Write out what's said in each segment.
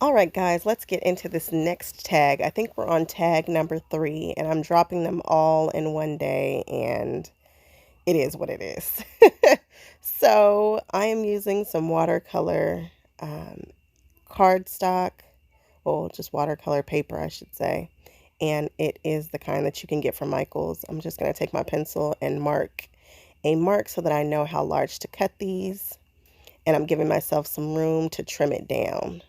All right, guys, let's get into this next tag. I think we're on tag number 3, and I'm dropping them all in one day, and it is what it is. So I am using some watercolor um, cardstock, well, just watercolor paper, I should say. And it is the kind that you can get from Michael's. I'm just going to take my pencil and mark a mark so that I know how large to cut these. And I'm giving myself some room to trim it down.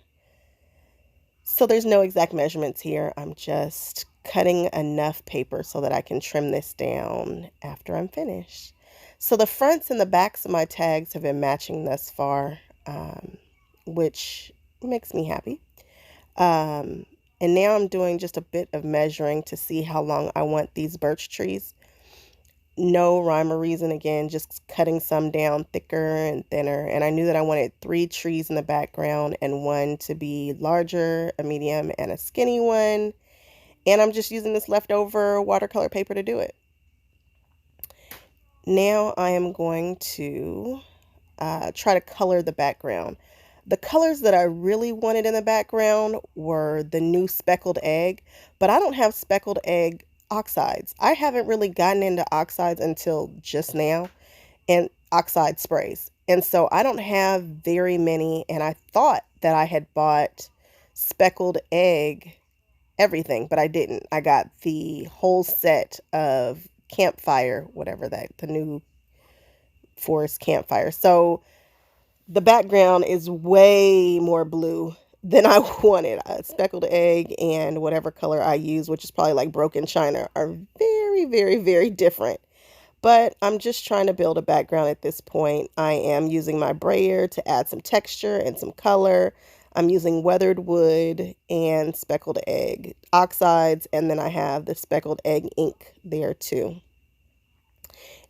So there's no exact measurements here. I'm just cutting enough paper so that I can trim this down after I'm finished. So the fronts and the backs of my tags have been matching thus far, which makes me happy. Um, and now I'm doing just a bit of measuring to see how long I want these birch trees. No rhyme or reason, again, just cutting some down thicker and thinner. And I knew that I wanted 3 trees in the background and one to be larger, a medium, and a skinny one. And I'm just using this leftover watercolor paper to do it. Now I am going to try to color the background. The colors that I really wanted in the background were the new speckled egg, but I don't have speckled egg oxides. I haven't really gotten into oxides until just now, and oxide sprays. And so I don't have very many, and I thought that I had bought speckled egg everything, but I didn't. I got the whole set of campfire, whatever that, the new forest campfire. So the background is way more blue than I wanted. Speckled egg and whatever color I use, which is probably like broken china, are very, very, very different. But I'm just trying to build a background at this point. I am using my brayer to add some texture and some color. I'm using weathered wood and speckled egg oxides, and then I have the speckled egg ink there too.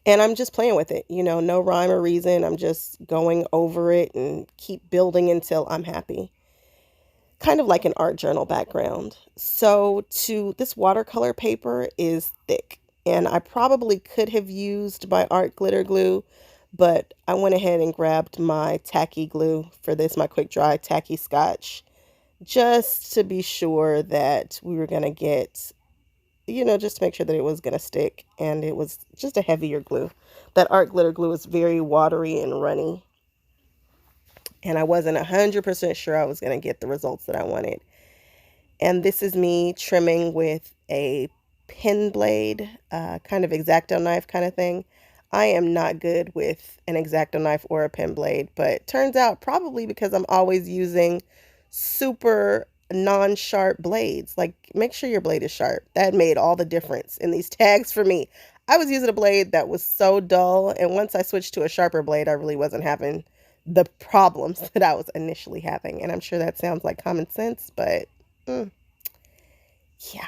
And I'm just playing with it, no rhyme or reason. I'm just going over it and keep building until I'm happy. Kind of like an art journal background. So this watercolor paper is thick, and I probably could have used my art glitter glue, but I went ahead and grabbed my tacky glue for this, my quick dry tacky scotch, just to be sure that we were going to get, just to make sure that it was going to stick, and it was just a heavier glue. That art glitter glue is very watery and runny, and I wasn't 100% sure I was going to get the results that I wanted. And this is me trimming with a pen blade, kind of X-Acto knife kind of thing. I am not good with an X-Acto knife or a pen blade, but turns out probably because I'm always using super non-sharp blades. Like, make sure your blade is sharp. That made all the difference in these tags for me. I was using a blade that was so dull, and once I switched to a sharper blade, I really wasn't having the problems that I was initially having. And I'm sure that sounds like common sense, but yeah.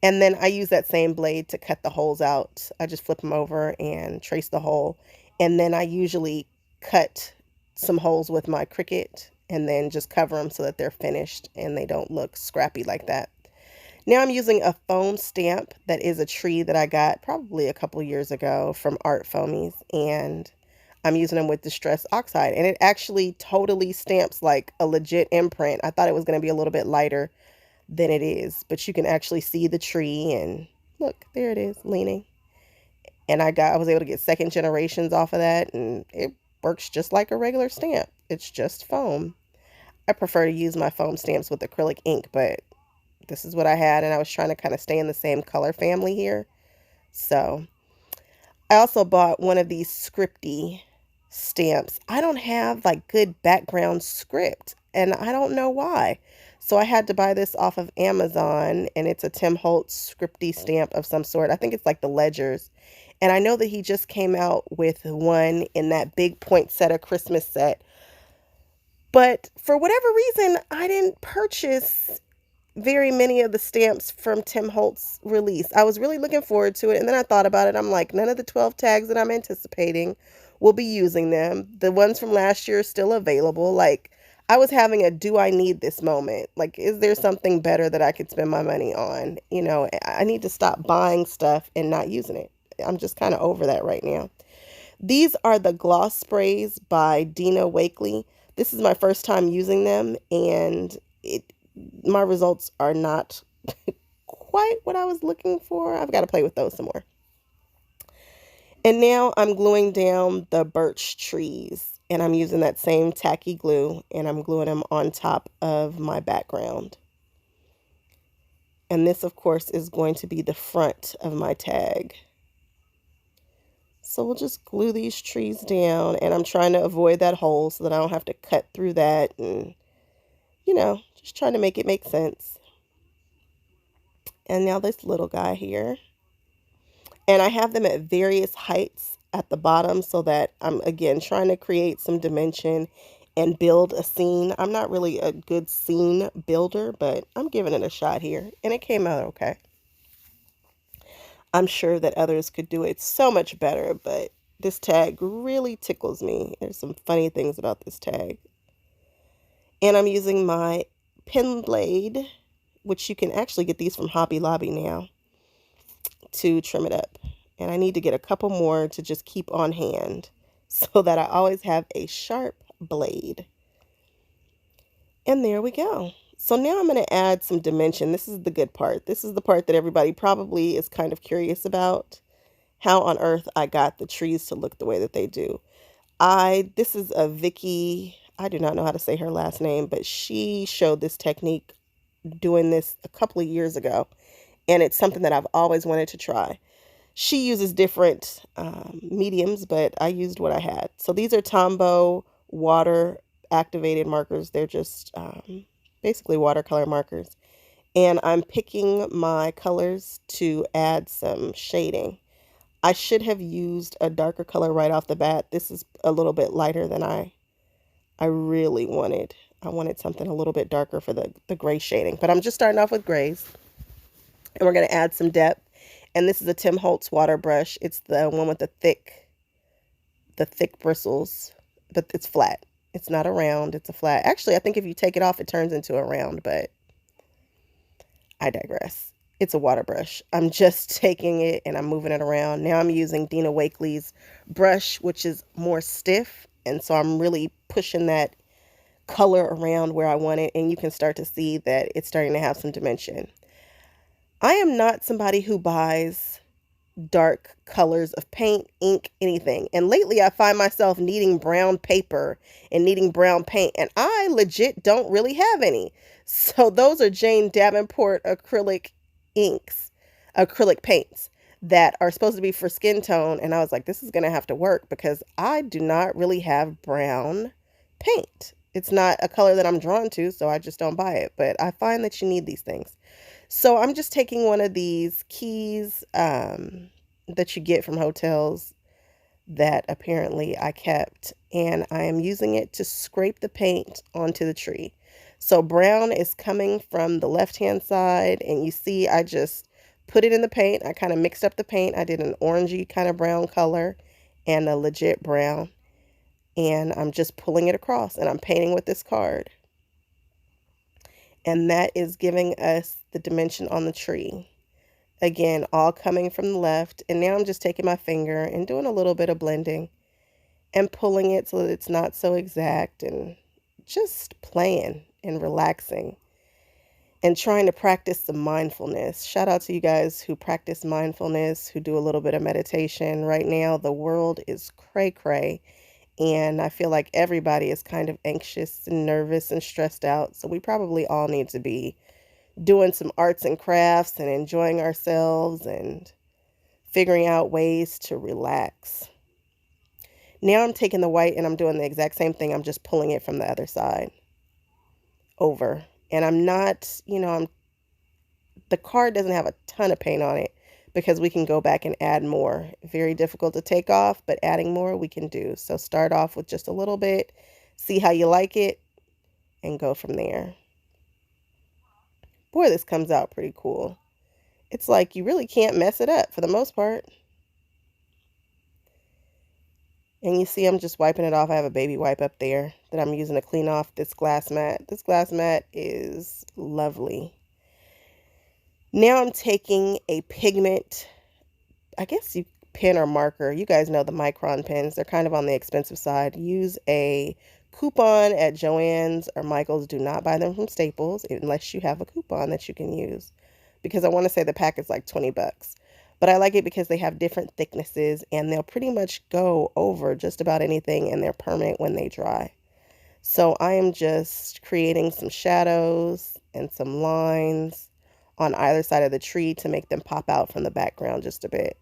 And then I use that same blade to cut the holes out. I just flip them over and trace the hole. And then I usually cut some holes with my Cricut and then just cover them so that they're finished and they don't look scrappy like that. Now I'm using a foam stamp that is a tree that I got probably a couple years ago from Art Foamies, and I'm using them with Distress Oxide, and it actually totally stamps like a legit imprint. I thought it was going to be a little bit lighter than it is, but you can actually see the tree, and look, there it is leaning. And I was able to get second generations off of that, and it works just like a regular stamp. It's just foam. I prefer to use my foam stamps with acrylic ink, but this is what I had, and I was trying to kind of stay in the same color family here. So I also bought one of these scripty stamps. I don't have like good background script, and I don't know why. So I had to buy this off of Amazon, and it's a Tim Holtz scripty stamp of some sort. I think it's like the Ledgers. And I know that he just came out with one in that big poinsettia Christmas set. But for whatever reason, I didn't purchase very many of the stamps from Tim Holtz release. I was really looking forward to it, and then I thought about it. I'm like, none of the 12 tags that I'm anticipating will be using them. The ones from last year are still available. Like, I was having a do I need this moment. Like, is there something better that I could spend my money on? I need to stop buying stuff and not using it. I'm just kind of over that right now. These are the gloss sprays by Dina Wakley. This is my first time using them, and my results are not quite what I was looking for. I've got to play with those some more. And now I'm gluing down the birch trees, and I'm using that same tacky glue, and I'm gluing them on top of my background. And this, of course, is going to be the front of my tag. So we'll just glue these trees down, and I'm trying to avoid that hole so that I don't have to cut through that, and, just trying to make it make sense. And now this little guy here. And I have them at various heights at the bottom so that I'm, again, trying to create some dimension and build a scene. I'm not really a good scene builder, but I'm giving it a shot here, and it came out okay. I'm sure that others could do it so much better, but this tag really tickles me. There's some funny things about this tag. And I'm using my pen blade, which you can actually get these from Hobby Lobby now, to trim it up. And I need to get a couple more to just keep on hand so that I always have a sharp blade. And there we go. So now I'm going to add some dimension. This is the good part. This is the part that everybody probably is kind of curious about. How on earth I got the trees to look the way that they do. This is a Vicky, I do not know how to say her last name, but she showed this technique doing this a couple of years ago. And it's something that I've always wanted to try. She uses different mediums, but I used what I had. So these are Tombow water activated markers. They're just basically watercolor markers. And I'm picking my colors to add some shading. I should have used a darker color right off the bat. This is a little bit lighter than I really wanted. I wanted something a little bit darker for the gray shading. But I'm just starting off with grays. And we're going to add some depth. And this is a Tim Holtz water brush. It's the one with the thick bristles. But it's flat. It's not a round. It's a flat. Actually, I think if you take it off, it turns into a round. But I digress. It's a water brush. I'm just taking it and I'm moving it around. Now I'm using Dina Wakley's brush, which is more stiff. And so I'm really pushing that color around where I want it. And you can start to see that it's starting to have some dimension. I am not somebody who buys dark colors of paint, ink, anything. And lately I find myself needing brown paper and needing brown paint. And I legit don't really have any. So those are Jane Davenport acrylic paints that are supposed to be for skin tone. And I was like, this is going to have to work because I do not really have brown paint. It's not a color that I'm drawn to, so I just don't buy it. But I find that you need these things. So I'm just taking one of these keys that you get from hotels that apparently I kept, and I am using it to scrape the paint onto the tree. So brown is coming from the left-hand side, and you see I just put it in the paint. I kind of mixed up the paint. I did an orangey kind of brown color and a legit brown, and I'm just pulling it across, and I'm painting with this card. And that is giving us the dimension on the tree. Again, all coming from the left. And now I'm just taking my finger and doing a little bit of blending and pulling it so that it's not so exact, and just playing and relaxing and trying to practice some mindfulness. Shout out to you guys who practice mindfulness, who do a little bit of meditation. Right now, the world is cray-cray. And I feel like everybody is kind of anxious and nervous and stressed out. So we probably all need to be doing some arts and crafts and enjoying ourselves and figuring out ways to relax. Now I'm taking the white and I'm doing the exact same thing. I'm just pulling it from the other side over. And I'm not, the card doesn't have a ton of paint on it, because we can go back and add more. Very difficult to take off, but adding more we can do. So start off with just a little bit, see how you like it, and go from there. Boy, this comes out pretty cool. It's like you really can't mess it up for the most part. And you see I'm just wiping it off. I have a baby wipe up there that I'm using to clean off this glass mat. This glass mat is lovely. Now I'm taking a pigment, I guess pen or marker. You guys know the micron pens. They're kind of on the expensive side. Use a coupon at Joann's or Michael's. Do not buy them from Staples unless you have a coupon that you can use, because I want to say the pack is like 20 bucks. But I like it because they have different thicknesses and they'll pretty much go over just about anything, and they're permanent when they dry. So I am just creating some shadows and some lines on either side of the tree to make them pop out from the background just a bit.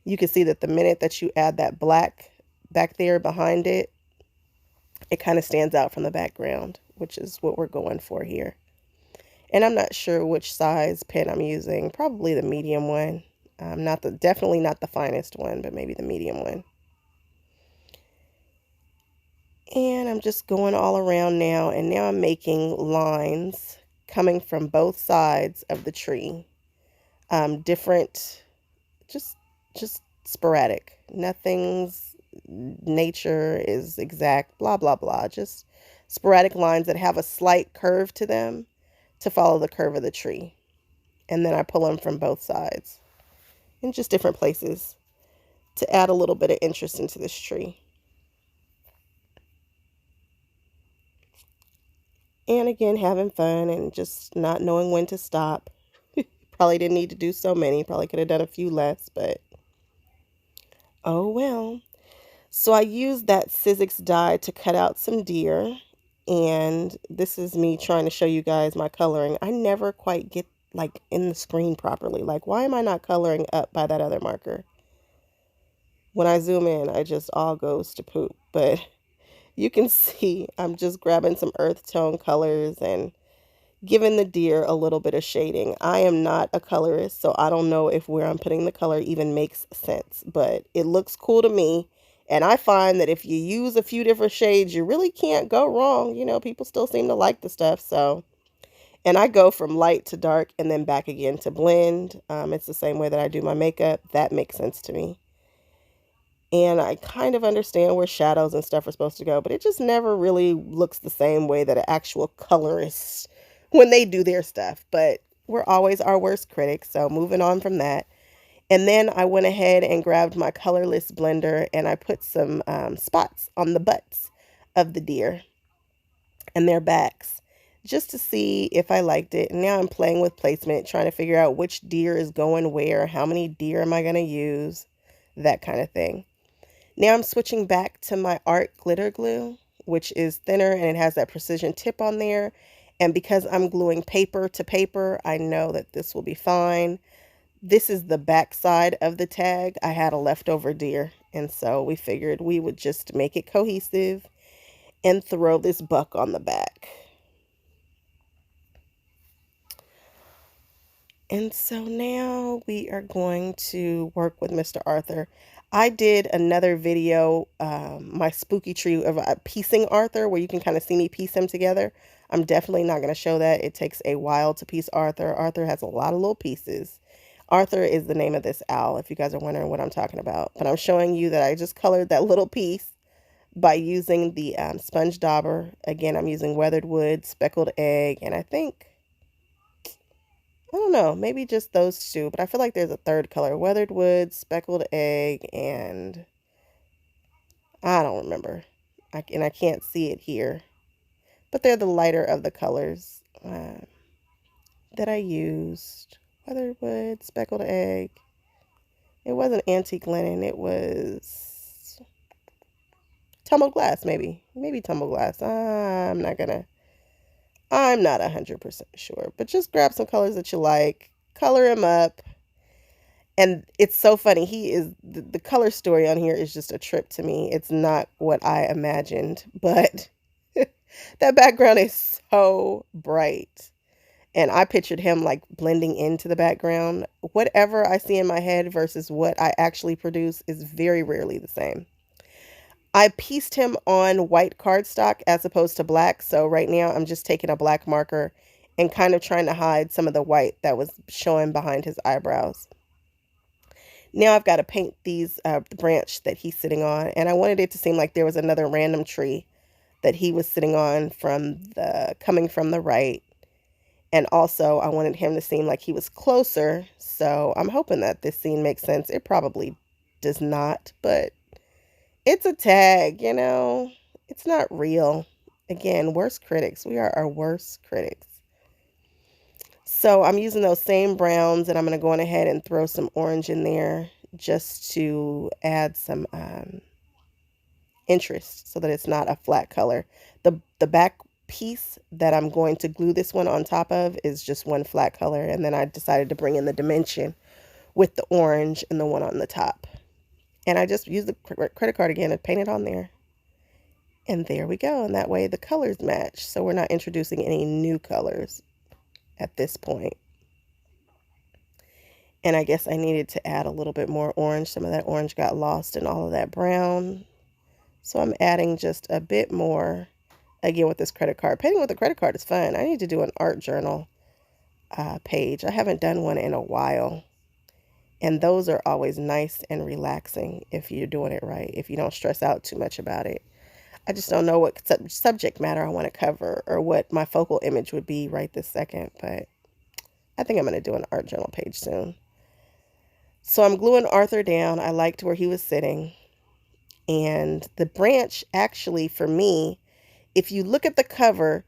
You can see that the minute that you add that black back there behind it, it kind of stands out from the background, which is what we're going for here. And I'm not sure which size pen I'm using. Probably the medium one. Definitely not the finest one, but maybe the medium one. And I'm just going all around now, and now I'm making lines coming from both sides of the tree. Different, just sporadic. Nothing's nature is exact, blah, blah, blah. Just sporadic lines that have a slight curve to them to follow the curve of the tree. And then I pull them from both sides in just different places to add a little bit of interest into this tree. And again, having fun and just not knowing when to stop. Probably didn't need to do so many. Probably could have done a few less, but oh well. So I used that Sizzix die to cut out some deer. And this is me trying to show you guys my coloring. I never quite get like in the screen properly. Like, why am I not coloring up by that other marker? When I zoom in, I just all goes to poop. But you can see I'm just grabbing some earth tone colors and giving the deer a little bit of shading. I am not a colorist, so I don't know if where I'm putting the color even makes sense, but it looks cool to me. And I find that if you use a few different shades, you really can't go wrong. You know, people still seem to like the stuff. So, and I go from light to dark and then back again to blend. It's the same way that I do my makeup. That makes sense to me. And I kind of understand where shadows and stuff are supposed to go, but it just never really looks the same way that an actual colorist when they do their stuff. But we're always our worst critics, so moving on from that. And then I went ahead and grabbed my colorless blender and I put some spots on the butts of the deer and their backs just to see if I liked it. And now I'm playing with placement, trying to figure out which deer is going where, how many deer am I going to use, that kind of thing. Now I'm switching back to my art glitter glue, which is thinner and it has that precision tip on there. And because I'm gluing paper to paper, I know that this will be fine. This is the back side of the tag. I had a leftover deer, and so we figured we would just make it cohesive and throw this buck on the back. And so now we are going to work with Mr. Arthur. I did another video, my spooky tree of piecing Arthur, where you can kind of see me piece him together. I'm definitely not going to show that. It takes a while to piece Arthur. Arthur has a lot of little pieces. Arthur is the name of this owl, if you guys are wondering what I'm talking about. But I'm showing you that I just colored that little piece by using the sponge dauber. Again, I'm using weathered wood, speckled egg, and I don't know, maybe just those two, but I feel like there's a third color. Weathered wood, speckled egg, and I don't remember. I can't see it here. But they're the lighter of the colors that I used. Weathered wood, speckled egg. It wasn't antique linen. It was tumbled glass, maybe. Maybe tumbled glass. I'm not 100% sure, but just grab some colors that you like, color him up. And it's so funny. The color story on here is just a trip to me. It's not what I imagined, but that background is so bright. And I pictured him like blending into the background. Whatever I see in my head versus what I actually produce is very rarely the same. I pieced him on white cardstock as opposed to black. So right now I'm just taking a black marker and kind of trying to hide some of the white that was showing behind his eyebrows. Now I've got to paint the branch that he's sitting on. And I wanted it to seem like there was another random tree that he was sitting on coming from the right. And also I wanted him to seem like he was closer. So I'm hoping that this scene makes sense. It probably does not, but it's a tag, you know. It's not real. Again, worst critics. We are our worst critics. So I'm using those same browns, and I'm going to go on ahead and throw some orange in there just to add some interest so that it's not a flat color. The back piece that I'm going to glue this one on top of is just one flat color, and then I decided to bring in the dimension with the orange and the one on the top. And I just used the credit card again and paint it on there. And there we go. And that way the colors match. So we're not introducing any new colors at this point. And I guess I needed to add a little bit more orange. Some of that orange got lost in all of that brown. So I'm adding just a bit more, again, with this credit card. Painting with a credit card is fun. I need to do an art journal page. I haven't done one in a while. And those are always nice and relaxing if you're doing it right, if you don't stress out too much about it. I just don't know what subject matter I want to cover or what my focal image would be right this second, but I think I'm going to do an art journal page soon. So I'm gluing Arthur down. I liked where he was sitting. And the branch, actually, for me, if you look at the cover,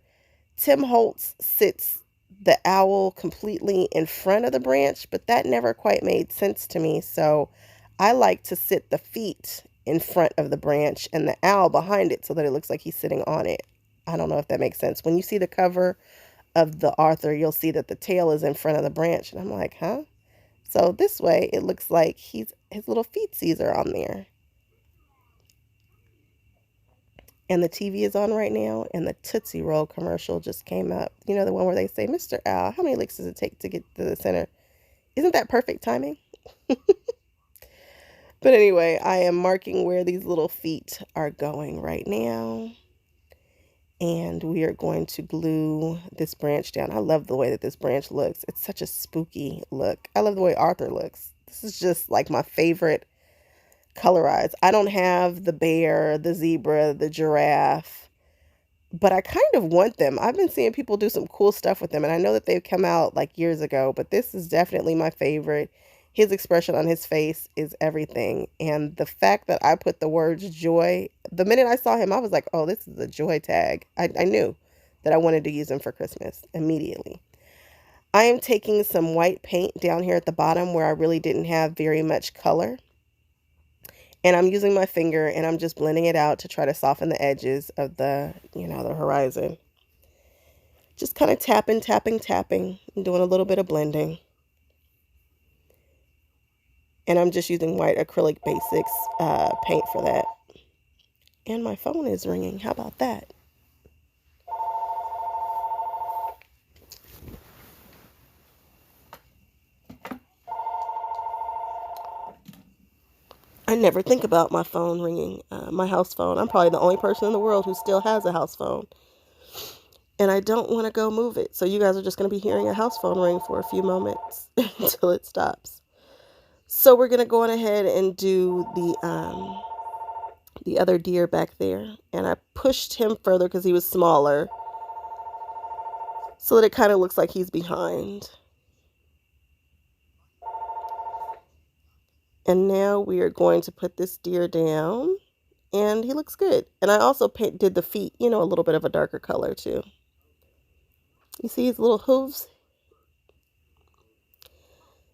Tim Holtz sits the owl completely in front of the branch, but that never quite made sense to me. So I like to sit the feet in front of the branch and the owl behind it so that it looks like he's sitting on it. I don't know if that makes sense. When you see the cover of the Arthur, you'll see that the tail is in front of the branch. And I'm like, huh? So this way, it looks like his little feetsies are on there. And the TV is on right now, and the Tootsie Roll commercial just came up. You know, the one where they say, Mr. Owl, how many licks does it take to get to the center? Isn't that perfect timing? But anyway, I am marking where these little feet are going right now. And we are going to glue this branch down. I love the way that this branch looks. It's such a spooky look. I love the way Arthur looks. This is just like my favorite colorized. I don't have the bear, the zebra, the giraffe, but I kind of want them. I've been seeing people do some cool stuff with them, and I know that they've come out like years ago, but this is definitely my favorite. His expression on his face is everything. And the fact that I put the words joy, the minute I saw him, I was like, oh, this is a joy tag. I knew that I wanted to use him for Christmas immediately. I am taking some white paint down here at the bottom where I really didn't have very much color. And I'm using my finger and I'm just blending it out to try to soften the edges of the horizon. Just kind of tapping, and doing a little bit of blending. And I'm just using white acrylic basics paint for that. And my phone is ringing. How about that? I never think about my phone ringing, my house phone. I'm probably the only person in the world who still has a house phone. And I don't want to go move it. So you guys are just going to be hearing a house phone ring for a few moments until it stops. So we're going to go on ahead and do the other deer back there. And I pushed him further because he was smaller, so that it kind of looks like he's behind. And now we are going to put this deer down, and he looks good. And I also did the feet, a little bit of a darker color too. You see his little hooves?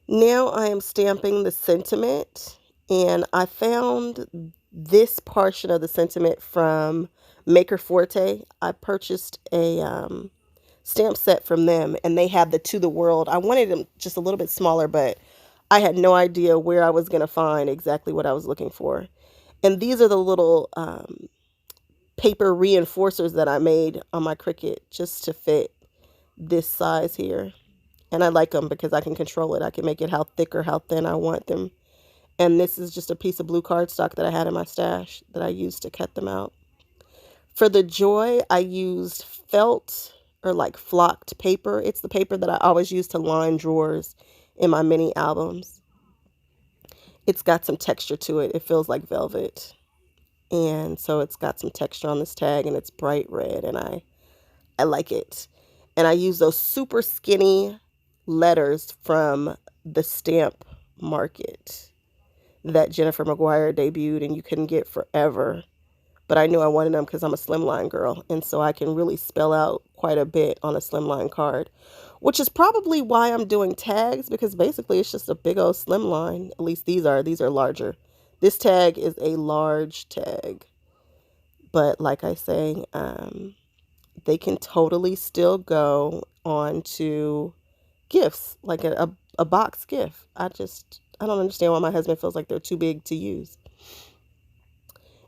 Now I am stamping the sentiment, and I found this portion of the sentiment from Maker Forte. I purchased a stamp set from them, and they had the To the World. I wanted them just a little bit smaller, but I had no idea where I was going to find exactly what I was looking for. And these are the little paper reinforcers that I made on my Cricut just to fit this size here. And I like them because I can control it. I can make it how thick or how thin I want them. And this is just a piece of blue cardstock that I had in my stash that I used to cut them out. For the joy, I used felt or like flocked paper. It's the paper that I always use to line drawers in my mini albums. It's got some texture to it. It feels like velvet. And so it's got some texture on this tag, and it's bright red, and I like it. And I use those super skinny letters from the stamp market that Jennifer McGuire debuted and you couldn't get forever. but I knew I wanted them because I'm a slimline girl, and so I can really spell out quite a bit on a slimline card, which is probably why I'm doing tags, because basically it's just a big old slimline. At least these are larger. This tag is a large tag, but like I say, they can totally still go on to gifts, like a box gift. I don't understand why my husband feels like they're too big to use.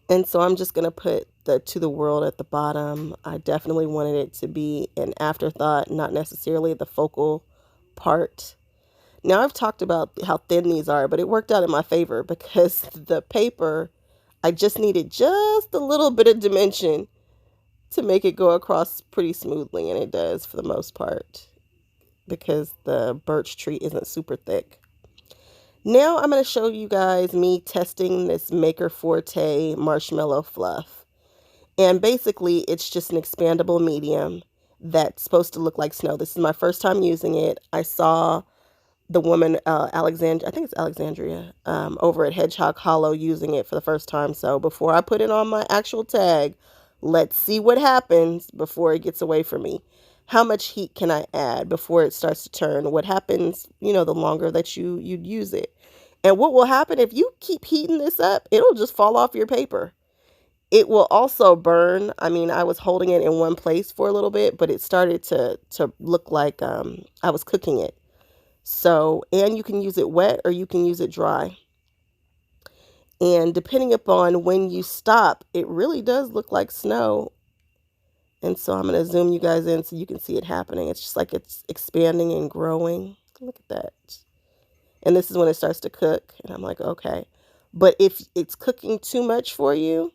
And so I'm just going to put the to the world at the bottom. I definitely wanted it to be an afterthought, not necessarily the focal part. Now I've talked about how thin these are, but it worked out in my favor because the paper, I just needed just a little bit of dimension to make it go across pretty smoothly, and it does for the most part because the birch tree isn't super thick. Now I'm going to show you guys me testing this Maker Forte marshmallow fluff. And basically, it's just an expandable medium that's supposed to look like snow. This is my first time using it. I saw the woman, Alexandria, I think it's Alexandria, over at Hedgehog Hollow using it for the first time. So before I put it on my actual tag, let's see what happens before it gets away from me. How much heat can I add before it starts to turn? What happens, the longer that you'd use it? And what will happen if you keep heating this up? It'll just fall off your paper. It will also burn. I mean, I was holding it in one place for a little bit, but it started to look like I was cooking it. So, and you can use it wet or you can use it dry. And depending upon when you stop, it really does look like snow. And so I'm going to zoom you guys in so you can see it happening. It's just like it's expanding and growing. Look at that. And this is when it starts to cook. And I'm like, okay. But if it's cooking too much for you,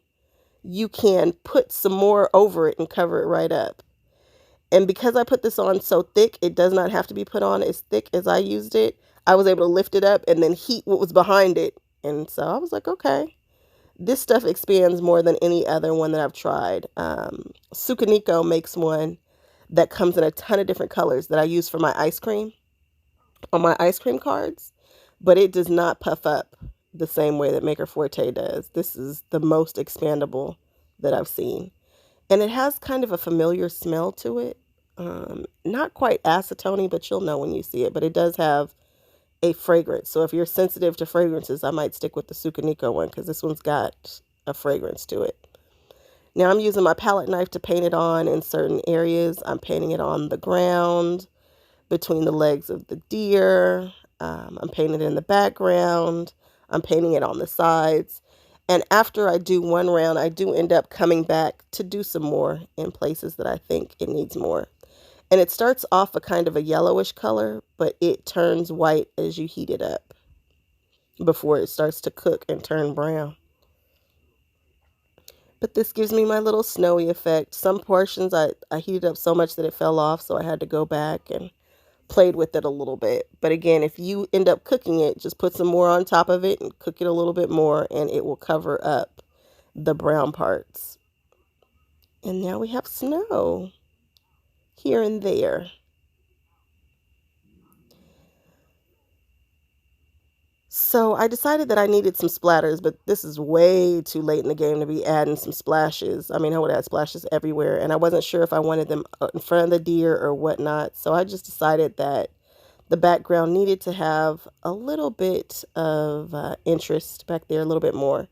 you can put some more over it and cover it right up. And because I put this on so thick, it does not have to be put on as thick as I used it. I was able to lift it up and then heat what was behind it. And so I was like, okay, this stuff expands more than any other one that I've tried. Sukaniko makes one that comes in a ton of different colors that I use for my ice cream on my ice cream cards, but it does not puff up the same way that Maker Forte does. This is the most expandable that I've seen. And it has kind of a familiar smell to it. Not quite acetone, but you'll know when you see it. But it does have a fragrance. So if you're sensitive to fragrances, I might stick with the Sukaniko one because this one's got a fragrance to it. Now I'm using my palette knife to paint it on in certain areas. I'm painting it on the ground, between the legs of the deer. I'm painting it in the background. I'm painting it on the sides. And after I do one round, I do end up coming back to do some more in places that I think it needs more. And it starts off a kind of a yellowish color, but it turns white as you heat it up before it starts to cook and turn brown. But this gives me my little snowy effect. Some portions I heated up so much that it fell off, so I had to go back and played with it a little bit. But again, if you end up cooking it, just put some more on top of it and cook it a little bit more, and it will cover up the brown parts. And now we have snow here and there. So I decided that I needed some splatters, but this is way too late in the game to be adding some splashes. I mean, I would add splashes everywhere, and I wasn't sure if I wanted them in front of the deer or whatnot. So I just decided that the background needed to have a little bit of interest back there, a little bit more.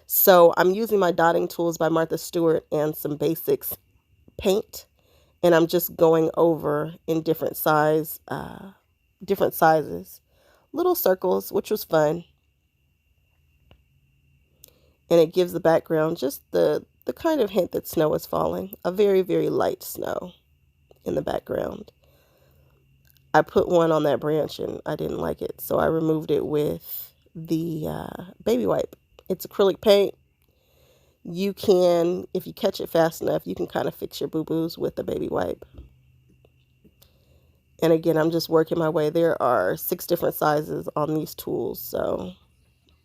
So I'm using my dotting tools by Martha Stewart and some basics paint, and I'm just going over in different sizes, little circles, which was fun. And it gives the background just the kind of hint that snow is falling, a very, very light snow in the background. I put one on that branch and I didn't like it, so I removed it with the baby wipe. It's acrylic paint. You can, if you catch it fast enough, you can kind of fix your boo-boos with the baby wipe. And again, I'm just working my way. There are 6 different sizes on these tools, so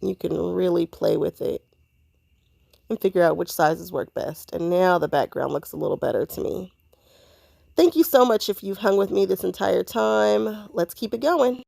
you can really play with it and figure out which sizes work best. And now the background looks a little better to me. Thank you so much if you've hung with me this entire time. Let's keep it going.